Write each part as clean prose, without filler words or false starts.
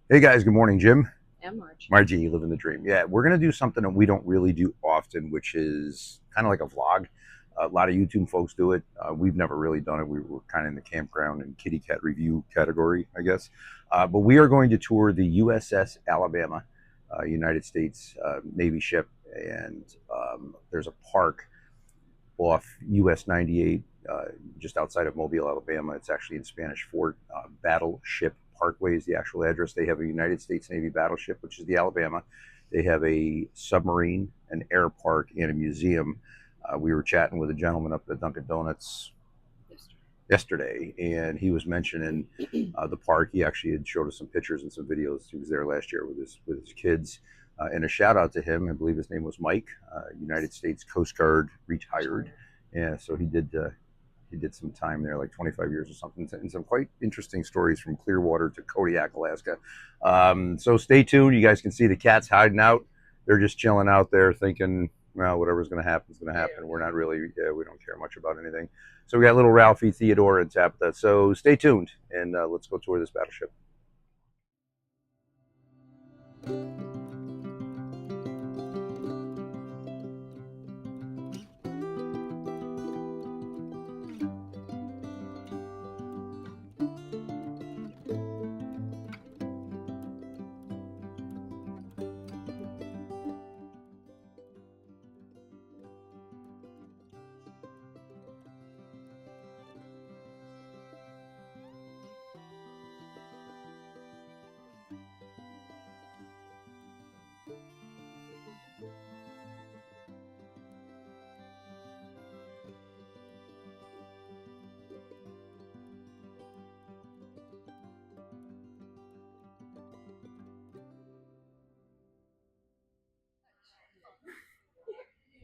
Hey guys, good morning, Jim. And March. Margie, living the dream. Yeah, we're gonna do something that we don't really do often, which is kind of like a vlog. A lot of YouTube folks do it. We've never really done it. We were kind of in the campground and kitty cat review category, I guess. But we are going to tour the USS Alabama, United States Navy ship, and there's a park off US 98, just outside of Mobile, Alabama. It's actually in Spanish Fort. Battleship Parkway is the actual address. They have a United States Navy battleship, which is the Alabama. They have a submarine, an air park, and a museum. We were chatting with a gentleman up at Dunkin' Donuts yesterday, and he was mentioning the park. He actually had showed us some pictures and some videos. He was there last year with his kids. And a shout out to him. I believe his name was Mike, United States Coast Guard retired. Yeah, so he did some time there, like 25 years or something, and some quite interesting stories from Clearwater to Kodiak, Alaska. So stay tuned. You guys can see the cats hiding out. They're just chilling out there, thinking, well, whatever's going to happen is going to happen. We're not really, we don't care much about anything. So we got little Ralphie, Theodore, and Tabitha. So stay tuned, and let's go tour this battleship.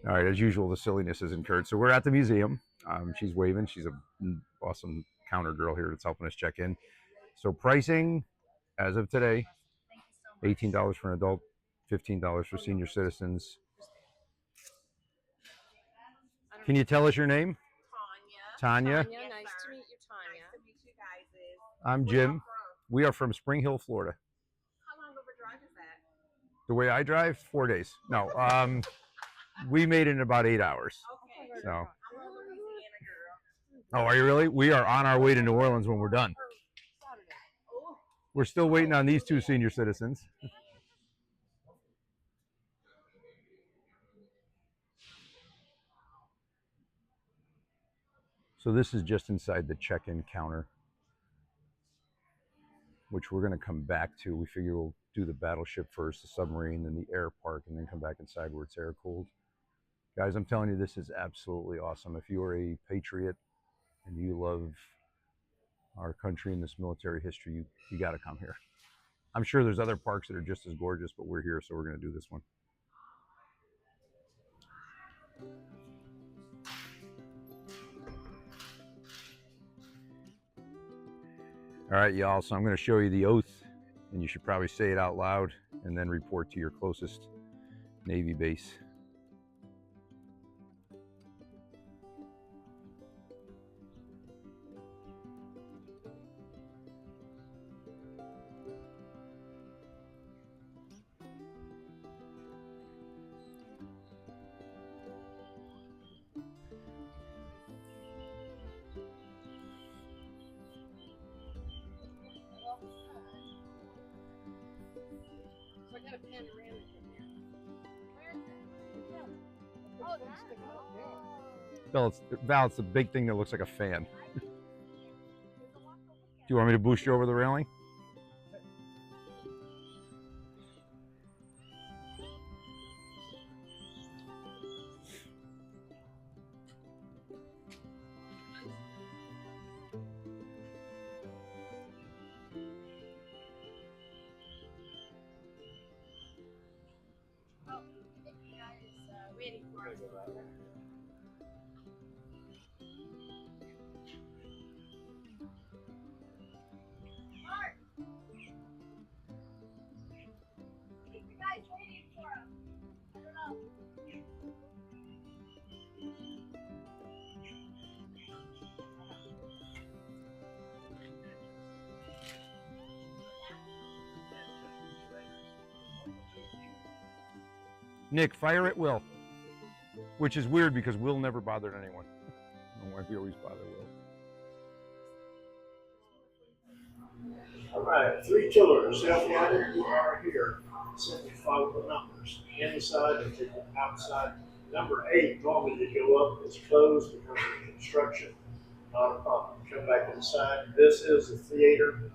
All right, as usual, the silliness is incurred. So we're at the museum. She's waving. She's an awesome counter girl here that's helping us check in. So pricing as of today, $18 for an adult, $15 for senior citizens. Can you tell us your name? Tanya. Tanya, nice to meet you, Tanya. I'm Jim. We are from Spring Hill, Florida. How long of a drive is that? The way I drive, 4 days. No, we made it in about 8 hours. Okay. So. I'm a Louisiana Oh, girl. are you really? We are on our way to New Orleans when we're done. We're still waiting on these two senior citizens. So this is just inside the check-in counter, which we're going to come back to. We figure we'll do the battleship first, the submarine, then the air park, and then come back inside where it's air cooled. Guys, I'm telling you, this is absolutely awesome. If you are a patriot and you love our country and this military history, you got to come here. I'm sure there's other parks that are just as gorgeous, but we're here, so we're going to do this one. All right, y'all, so I'm going to show you the oath, and you should probably say it out loud and then report to your closest Navy base. So I got a panoramic in there. Where is it? Oh, that. Val, it's the big thing that looks like a fan. Do you want me to boost you over the railing? Oh, the guy is waiting for us. Mark! I think the guy's waiting for us. I don't know. Nick, fire at Will. Which is weird because Will never bothered anyone. I don't know why we always bother Will. All right, 3 tillers, self-guided, you are here. Simply follow the numbers. Inside and take the outside. Number 8, normally you go up, it's closed because of construction. Not a problem. Come back inside. This is the theater.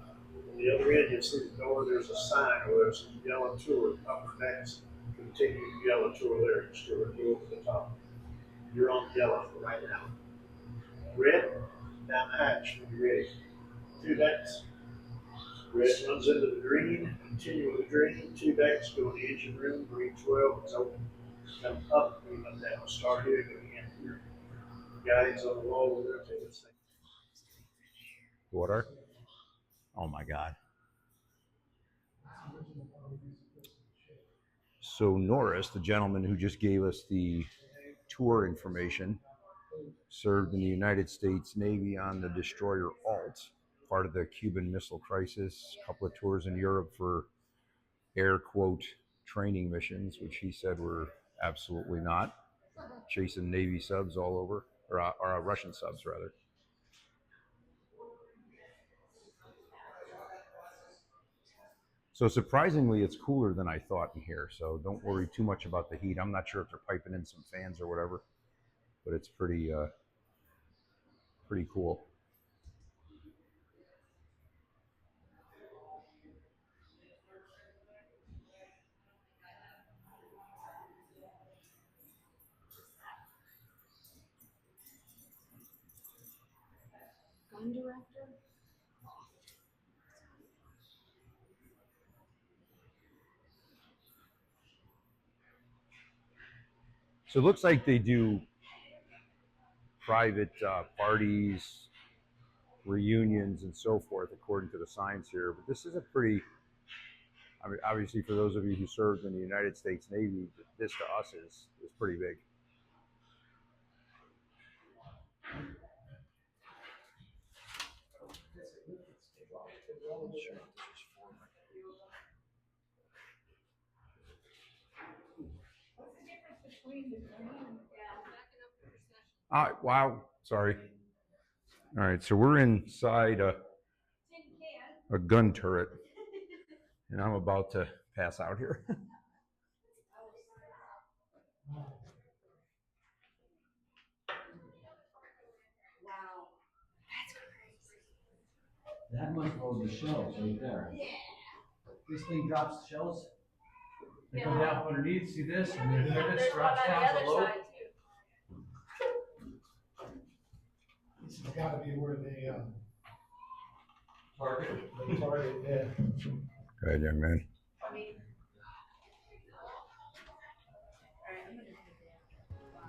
On the other end, you'll see the door. There's a sign where there's a yellow tour. Upper decks, continue yellow tour there. Just go to the top. You're on yellow right now. Red, down the hatch when you're ready. 2 decks. Red runs into the green, continue with the green, 2 decks, go in the engine room, green 12 is open. Come up, we come down, start here, go in here. Guides on the wall, we're gonna take this thing. Water. Oh my God. So Norris, the gentleman who just gave us the tour information, served in the United States Navy on the destroyer Alt, part of the Cuban Missile Crisis, a couple of tours in Europe for air quote training missions, which he said were absolutely not, chasing Navy subs all over, or Russian subs rather. So surprisingly, it's cooler than I thought in here. So don't worry too much about the heat. I'm not sure if they're piping in some fans or whatever, but it's pretty cool. Gun director? So it looks like they do private parties, reunions, and so forth, according to the signs here. But this is a pretty, I mean, obviously for those of you who served in the United States Navy, this to us is pretty big. Wow, sorry. All right, so we're inside a gun turret, and I'm about to pass out here. Wow. That's crazy. That must hold the shells right there. Yeah. This thing drops the shells. They go Yeah. down underneath. See this? And then There's this one drops on the down other below. side too. This has got to be where they Target. target, yeah. Go ahead, young man. I mean. All right, I'm gonna do that. Wow.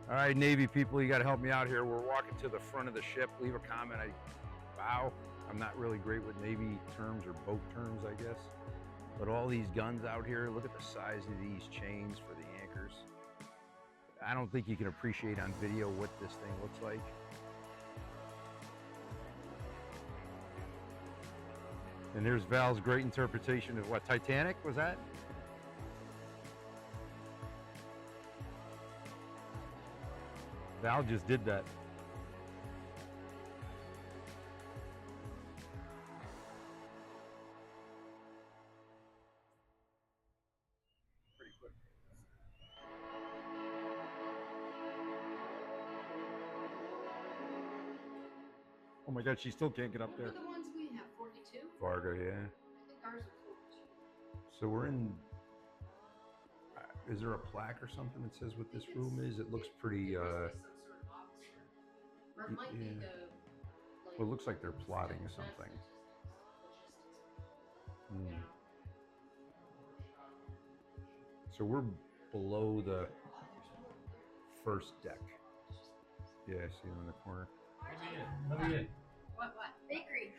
All right, Navy people, you got to help me out here. We're walking to the front of the ship. Leave a comment. Wow, I'm not really great with Navy terms or boat terms, I guess. But all these guns out here, look at the size of these chains for the anchors. I don't think you can appreciate on video what this thing looks like. And there's Val's great interpretation of what, Titanic, was that? Val just did that. Pretty quick. Oh my God, she still can't get up What there. are the ones we have? 42? Fargo, yeah. I think ours are 42. So we're in. Is there a plaque or something that says what this room is? It looks pretty. Some sort of office room. Or it might be Yeah. the. Well, it looks like they're plotting something. Hmm. So we're below the first deck. Yeah, I see them in the corner. Let me in. What? Bakery.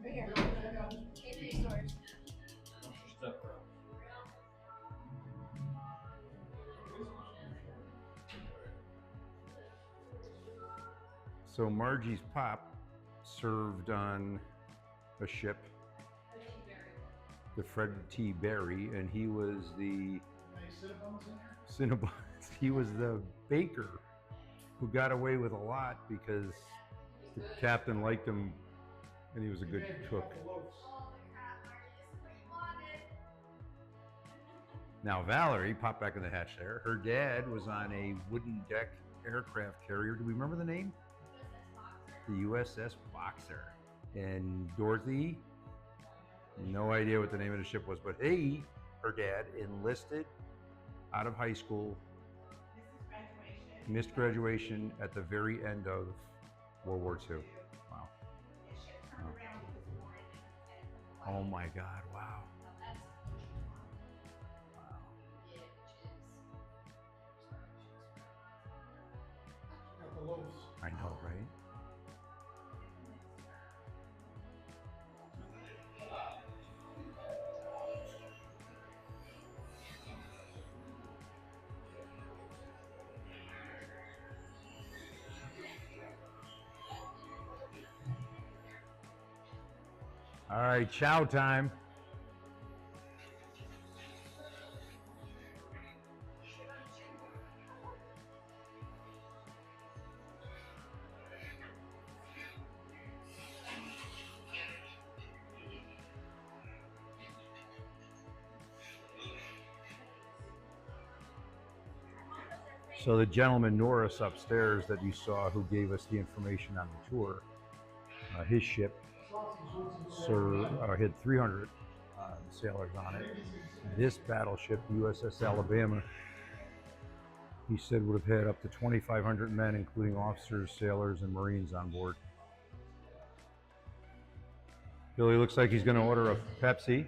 Right here. Bakery stores. Stuff, bro. So Margie's pop served on a ship, the Fred T. Berry, and he was the Cinnabons. He was the baker who got away with a lot because the captain liked him and he was a good cook. Now Valerie, pop back in the hatch there, her dad was on a wooden deck aircraft carrier. Do we remember the name? The USS Boxer. And Dorothy, no idea what the name of the ship was, but hey, her dad enlisted out of high school, missed graduation at the very end of World War II. Wow. Oh my God, wow. Wow. I know, right? All right, chow time. So the gentleman Norris upstairs that you saw who gave us the information on the tour, his ship had 300 sailors on it. This battleship, USS Alabama, he said would have had up to 2,500 men, including officers, sailors, and Marines on board. Billy looks like he's going to order a Pepsi.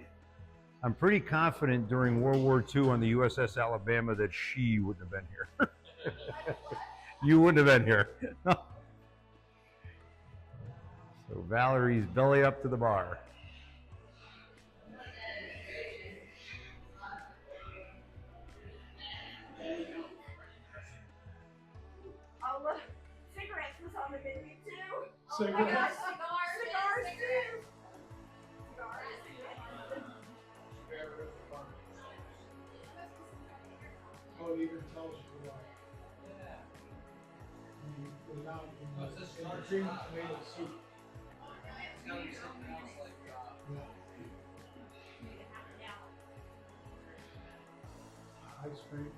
I'm pretty confident during World War II on the USS Alabama that she wouldn't have been here. You wouldn't have been here. So Valerie's belly up to the bar. Oh, cigarettes was on the menu too. Cigarettes? Oh my gosh, cigars too. Oh, it even tells you why. Without What's this? in the cream tomato soup. It's gotta be something else like, Ice cream.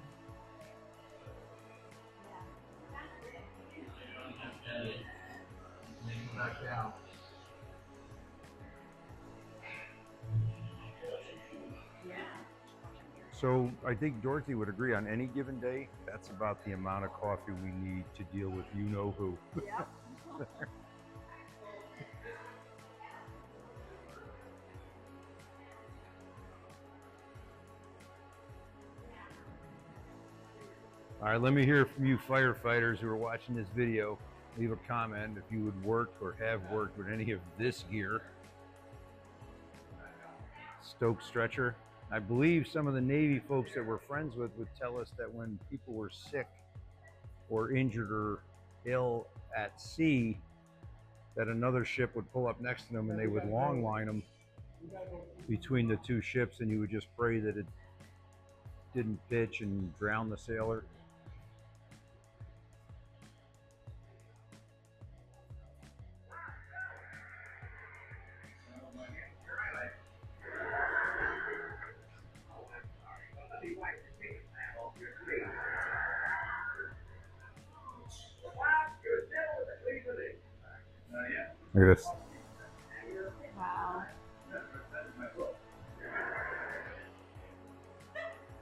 knocked out. So I think Dorothy would agree on any given day, that's about the amount of coffee we need to deal with you-know-who. Yep. All right, let me hear from you firefighters who are watching this video. Leave a comment if you would work or have worked with any of this gear. Stoke stretcher. I believe some of the Navy folks that we're friends with would tell us that when people were sick or injured or ill at sea, that another ship would pull up next to them and they would long line them between the two ships, and you would just pray that it didn't pitch and drown the sailor. Look at this. Wow.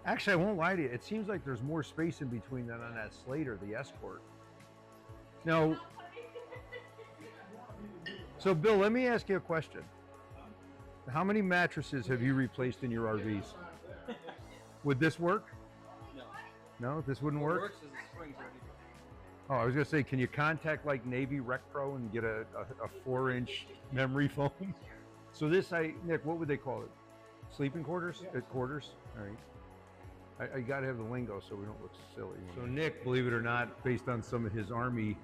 Actually, I won't lie to you. It seems like there's more space in between than on that Slater, the Escort. Now, so Bill, let me ask you a question. How many mattresses have you replaced in your RVs? Would this work? No. No, this wouldn't What work? works is the springs are anything. Oh, I was gonna say, can you contact like Navy Rec Pro and get a 4-inch memory foam? So this, Nick, what would they call it? Sleeping quarters? Yeah. Quarters? All right. I gotta have the lingo so we don't look silly. So Nick, believe it or not, based on some of his Army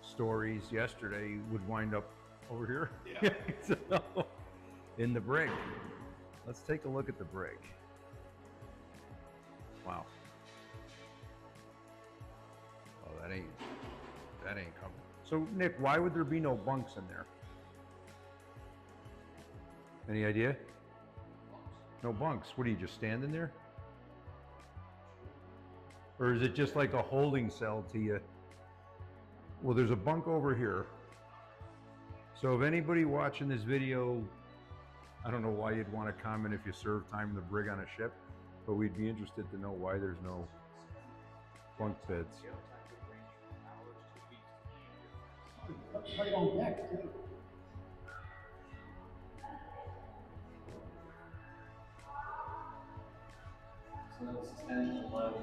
stories yesterday would wind up over here. Yeah. So, in the brig. Let's take a look at the brig. Wow. Oh, that ain't coming. So Nick, why would there be no bunks in there? Any idea? No bunks. What are you just standing there? Or is it just like a holding cell to you? Well, there's a bunk over here. So if anybody watching this video, I don't know why you'd want to comment if you served time in the brig on a ship, but we'd be interested to know why there's no bunk beds. Right on deck, too. So this is 10 to 11.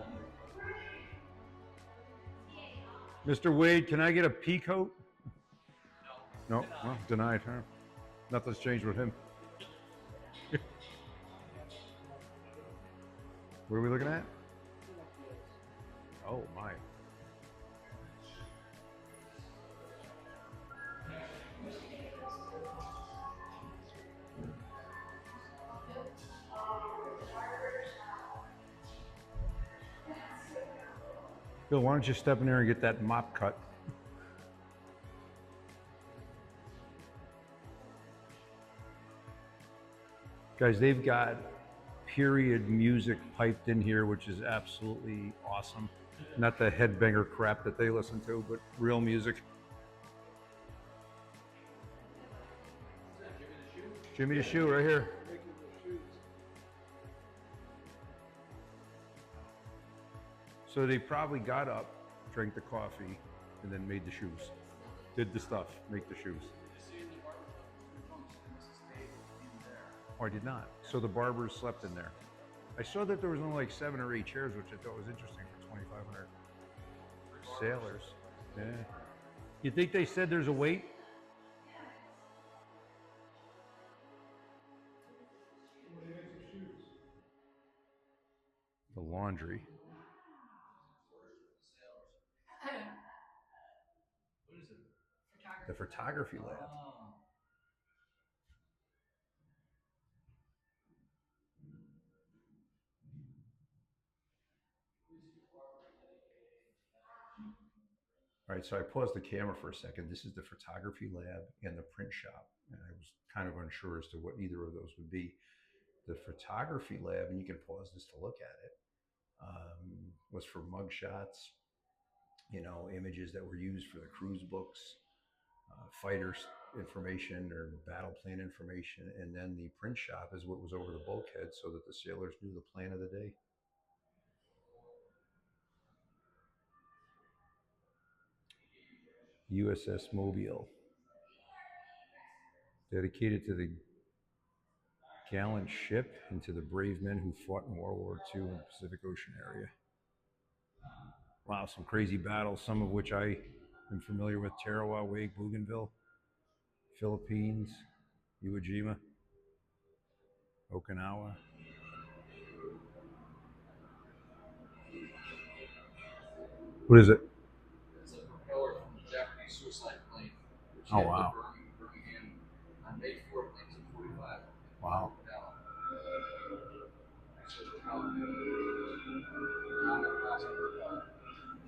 Mr. Wade, can I get a pea coat? No. No? Well, denied, huh? Nothing's changed with him. What are we looking at? Oh, my. Bill, why don't you step in there and get that mop cut? Guys, they've got period music piped in here, which is absolutely awesome. Not the headbanger crap that they listen to, but real music. Jimmy the Shoe right here. So they probably got up, drank the coffee, and then made the shoes. Did the stuff, make the shoes. Oh, I did not. So the barbers slept in there. I saw that there was only like 7 or 8 chairs, which I thought was interesting for 2,500 sailors. Yeah. You think they said there's a wait? The laundry. What is it? The photography lab. All right, so I paused the camera for a second. This is the photography lab and the print shop. And I was kind of unsure as to what either of those would be. The photography lab, and you can pause this to look at it, was for mug shots, you know, images that were used for the cruise books, fighters information or battle plan information. And then the print shop is what was over the bulkhead so that the sailors knew the plan of the day. USS Mobile, dedicated to the gallant ship and to the brave men who fought in World War II in the Pacific Ocean area. Wow, some crazy battles, some of which I am familiar with. Tarawa, Wake, Bougainville, Philippines, Iwo Jima, Okinawa. What is it? It's a propeller from the Japanese suicide plane. Oh, wow. Birmingham on May 4th, 1945. Wow.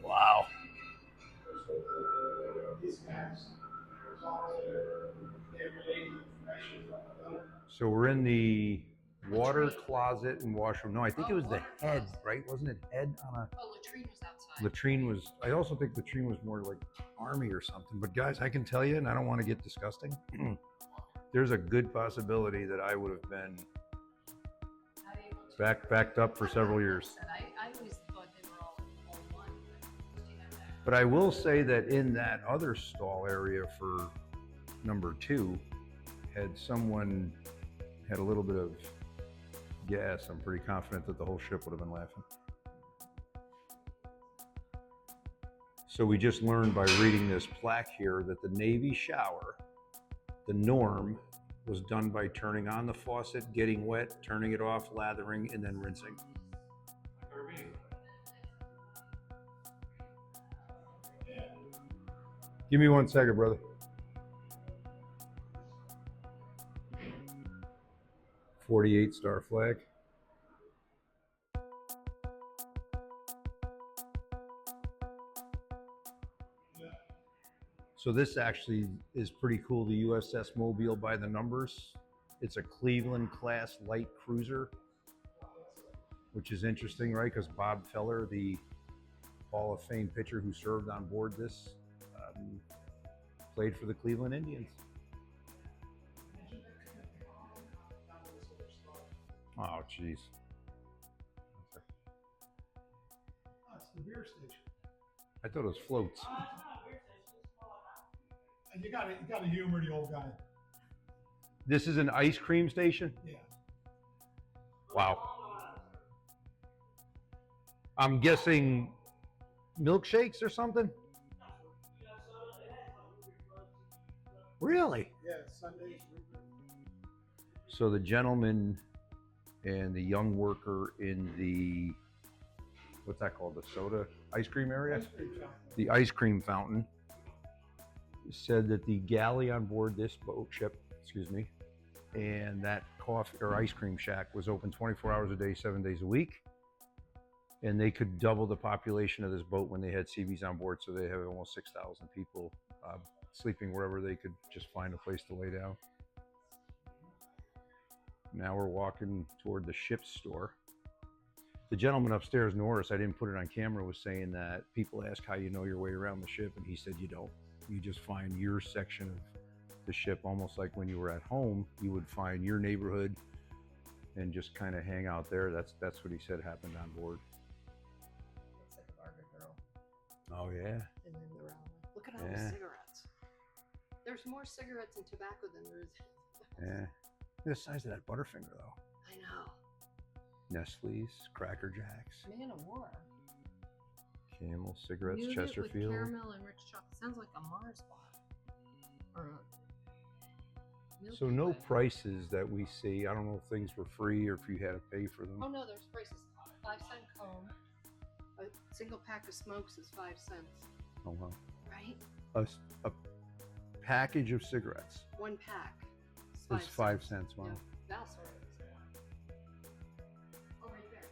Wow. So we're in the water closet and washroom. No, I think it was the head, right? Wasn't it head on a... Oh, latrine was outside. Latrine was... I also think latrine was more like army or something. But guys, I can tell you, and I don't want to get disgusting, there's a good possibility that I would have been backed up for several years. I always thought they were all one. But I will say that in that other stall area for number 2, had someone had a little bit of gas, I'm pretty confident that the whole ship would have been laughing. So we just learned by reading this plaque here that the Navy shower, the norm, was done by turning on the faucet, getting wet, turning it off, lathering, and then rinsing. Give me 1 second, brother. .48 star flag. So this actually is pretty cool. The USS Mobile by the numbers. It's a Cleveland class light cruiser, which is interesting, right? Because Bob Feller, the Hall of Fame pitcher who served on board this, played for the Cleveland Indians. Oh, jeez. Oh, it's the beer station. I thought it was floats. And you gotta humor the old guy. This is an ice cream station? Yeah. Wow. I'm guessing milkshakes or something? Really? Yeah, Sundays. So the gentleman and the young worker in the, what's that called, the soda ice cream area? Ice cream shop. The ice cream fountain said that the galley on board this boat ship, and that coffee or ice cream shack was open 24 hours a day, 7 days a week. And they could double the population of this boat when they had CVs on board. So they have almost 6,000 people sleeping wherever they could just find a place to lay down. Now we're walking toward the ship's store. The gentleman upstairs, Norris, I didn't put it on camera, was saying that people ask how you know your way around the ship, and he said you don't. You just find your section of the ship, almost like when you were at home, you would find your neighborhood and just kind of hang out there. That's what he said happened on board. Looks like a Barbie girl. Oh yeah. And then they're all like, look at all the cigarettes. There's more cigarettes and tobacco than there is. Yeah. Look at the size of that Butterfinger though. I know. Nestle's, Cracker Jacks, Man of War. Camel, cigarettes, Nougat Chesterfield. with caramel and rich chocolate. Sounds like a Mars bar. Or a Milky So no Way. prices that we see. I don't know if things were free or if you had to pay for them. Oh no, there's prices. 5-cent cone. A single pack of smokes is 5 cents. Oh wow. Right? A package of cigarettes One pack. is 5 cents. Wow. Yeah, that's what it is. Oh, right there.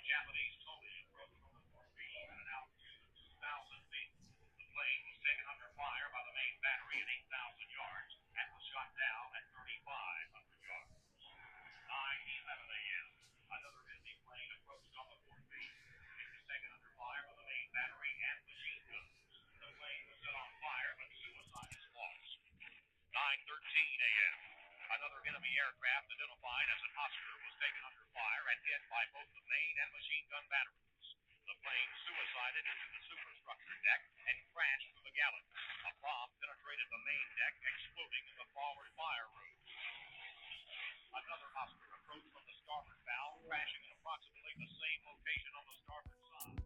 Japanese Polish approach from the North Beach at an altitude of 2,000 feet. The plane was taken under fire by the main battery at 8,000 yards and was shot down at 3,500 yards. 9:11 a.m. Another enemy plane approached on the North Beach. It was taken under fire by the main battery and machine guns. The plane was set on fire, but suicide is lost. 9:13 a.m. Another enemy aircraft identified as an Oscar was taken under fire and hit by both the main and machine gun batteries. The plane suicided into the superstructure deck and crashed through the galley. A bomb penetrated the main deck, exploding in the forward fire room. Another Oscar approached from the starboard bow, crashing in approximately the same location on the starboard side.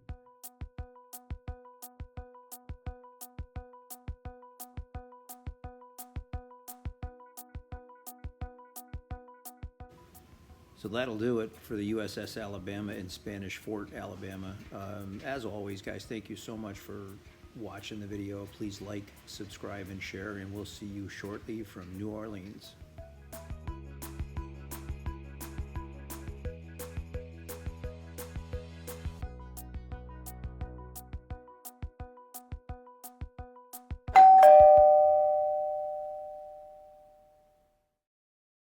So that'll do it for the USS Alabama in Spanish Fort, Alabama. As always, guys, thank you so much for watching the video. Please like, subscribe, and share, and we'll see you shortly from New Orleans.